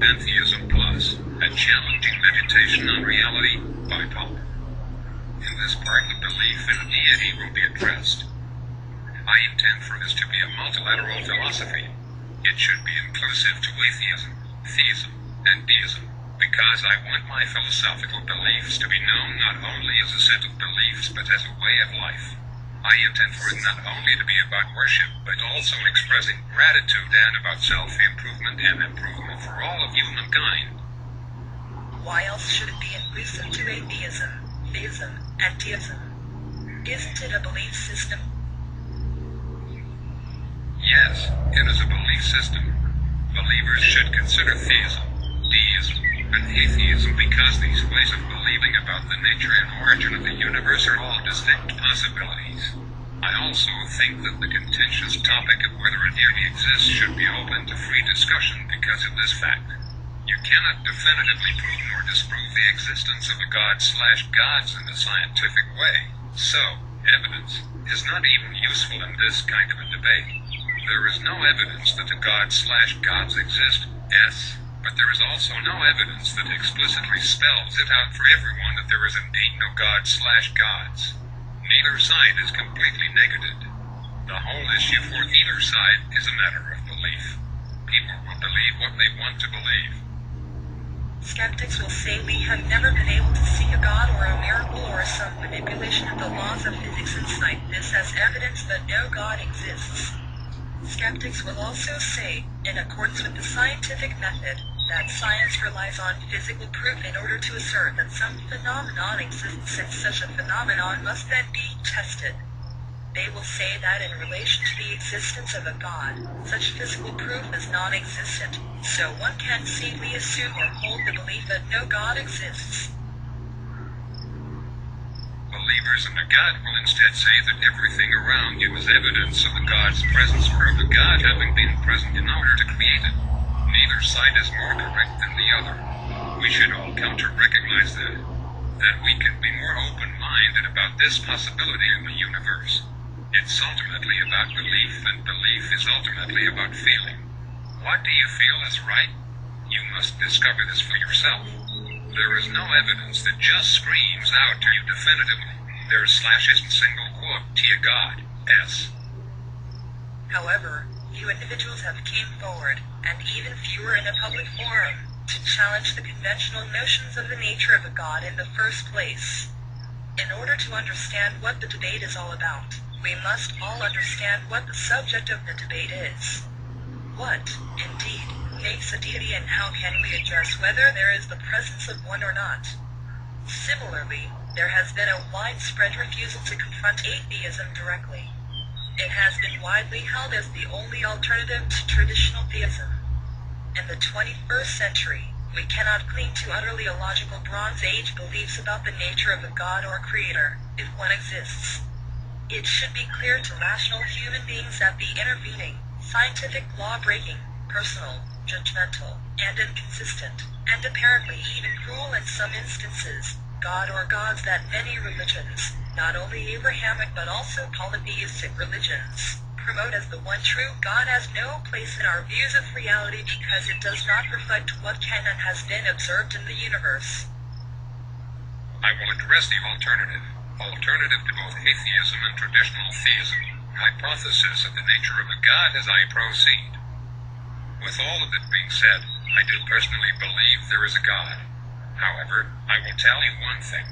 Pantheism Plus, a challenging meditation on reality, by Paul. In this part, the belief in a deity will be addressed. I intend for this to be a multilateral philosophy. It should be inclusive to atheism, theism, and deism, because I want my philosophical beliefs to be known not only as a set of beliefs but as a way of life. I intend for it not only to be about worship, but also expressing gratitude and about self-improvement and improvement for all of humankind. Why else should it be inclusive to atheism, theism, and deism? Isn't it a belief system? Yes, it is a belief system. Believers should consider theism, deism, and atheism because these ways of believing about the nature and origin of the universe are all distinct possibilities. I also think that the contentious topic of whether a deity exists should be open to free discussion because of this fact. You cannot definitively prove nor disprove the existence of a god/gods in a scientific way, so evidence is not even useful in this kind of a debate. There is no evidence that a god/gods exist, yes, but there is also no evidence that explicitly spells it out for everyone that there ain't no god/gods. Neither side is completely negated. The whole issue for either side is a matter of belief. People will believe what they want to believe. Skeptics will say we have never been able to see a god or a miracle or some manipulation of the laws of physics and cite this as evidence that no god exists. Skeptics will also say, in accordance with the scientific method, that science relies on physical proof in order to assert that some phenomenon exists and such a phenomenon must then be tested. They will say that in relation to the existence of a god, such physical proof is non-existent, so one can safely assume or hold the belief that no god exists. Believers in a god will instead say that everything around you is evidence of the god's presence or of the god having been present in order to create it. Neither side is more correct than the other. We should all come to recognize that we can be more open-minded about this possibility in the universe. It's ultimately about belief, and belief is ultimately about feeling. What do you feel is right? You must discover this for yourself. There is no evidence that just screams out to you definitively. There's / single quote to a god, S. However, few individuals have came forward, and even fewer in a public forum, to challenge the conventional notions of the nature of a god in the first place. In order to understand what the debate is all about, we must all understand what the subject of the debate is. What, indeed, makes a deity, and how can we address whether there is the presence of one or not? Similarly, there has been a widespread refusal to confront atheism directly. It has been widely held as the only alternative to traditional theism. In the 21st century, we cannot cling to utterly illogical Bronze Age beliefs about the nature of a god or creator, if one exists. It should be clear to rational human beings that the intervening, scientific law-breaking, personal, judgmental, and inconsistent, and apparently even cruel in some instances, god or gods that many religions, not only Abrahamic but also polytheistic religions, promote as the one true God has no place in our views of reality because it does not reflect what can and has been observed in the universe. I will address the alternative to both atheism and traditional theism, hypothesis of the nature of a god as I proceed. With all of it being said, I do personally believe there is a god. However, I will tell you one thing.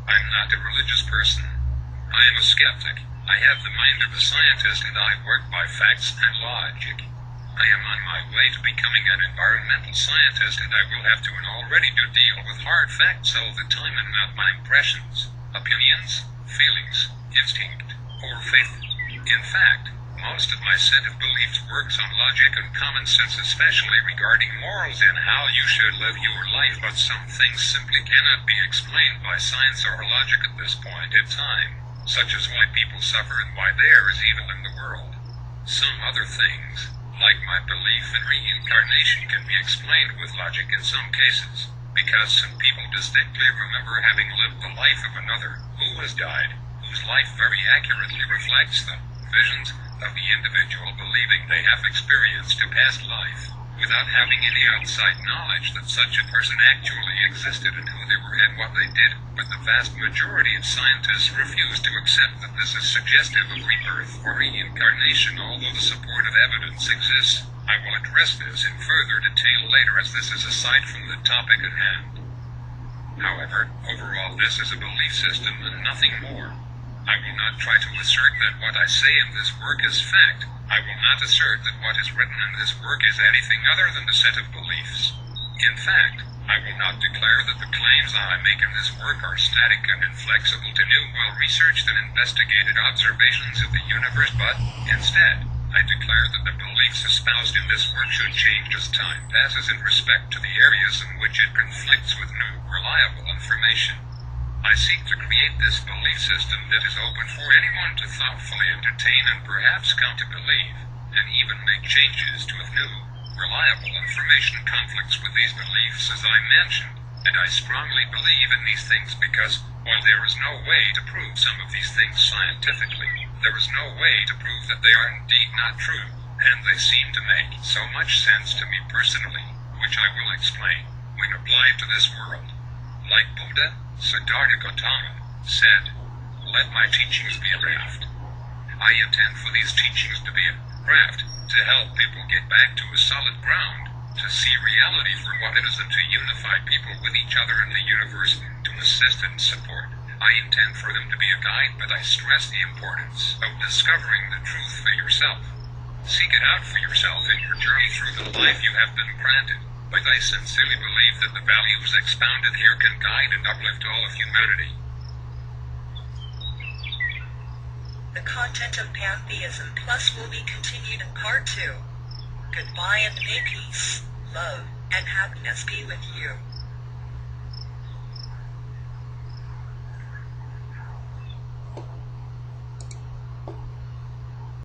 I'm not a religious person. I am a skeptic. I have the mind of a scientist and I work by facts and logic. I am on my way to becoming an environmental scientist and I will have to and already do deal with hard facts all the time and not my impressions, opinions, feelings, instinct, or faith. In fact, most of my set of beliefs works on logic and common sense, especially regarding morals and how you should live your life, but some things simply cannot be explained by science or logic at this point in time, such as why people suffer and why there is evil in the world. Some other things, like my belief in reincarnation, can be explained with logic in some cases, because some people distinctly remember having lived the life of another, who has died, whose life very accurately reflects the visions of the individual believing they have experienced a past life. without having any outside knowledge that such a person actually existed and who they were and what they did, but the vast majority of scientists refuse to accept that this is suggestive of rebirth or reincarnation, although the supportive evidence exists. I will address this in further detail later, as this is aside from the topic at hand. However, overall this is a belief system and nothing more. I will not try to assert that what I say in this work is fact. I will not assert that what is written in this work is anything other than a set of beliefs. In fact, I will not declare that the claims I make in this work are static and inflexible to new, well-researched and investigated observations of the universe, but, instead, I declare that the beliefs espoused in this work should change as time passes in respect to the areas in which it conflicts with new, reliable information. I seek to create this belief system that is open for anyone to thoughtfully entertain and perhaps come to believe, and even make changes to if new, reliable information conflicts with these beliefs as I mentioned, and I strongly believe in these things because, while there is no way to prove some of these things scientifically, there is no way to prove that they are indeed not true, and they seem to make so much sense to me personally, which I will explain, when applied to this world. Like Buddha, Siddhartha Gautama said, "Let my teachings be a raft." I intend for these teachings to be a raft to help people get back to a solid ground, to see reality for what it is, and to unify people with each other in the universe, to assist and support. I intend for them to be a guide, but I stress the importance of discovering the truth for yourself. Seek it out for yourself in your journey through the life you have been granted. But I sincerely believe that the values expounded here can guide and uplift all of humanity. The content of Pantheism Plus will be continued in Part 2. Goodbye and may peace, love, and happiness be with you.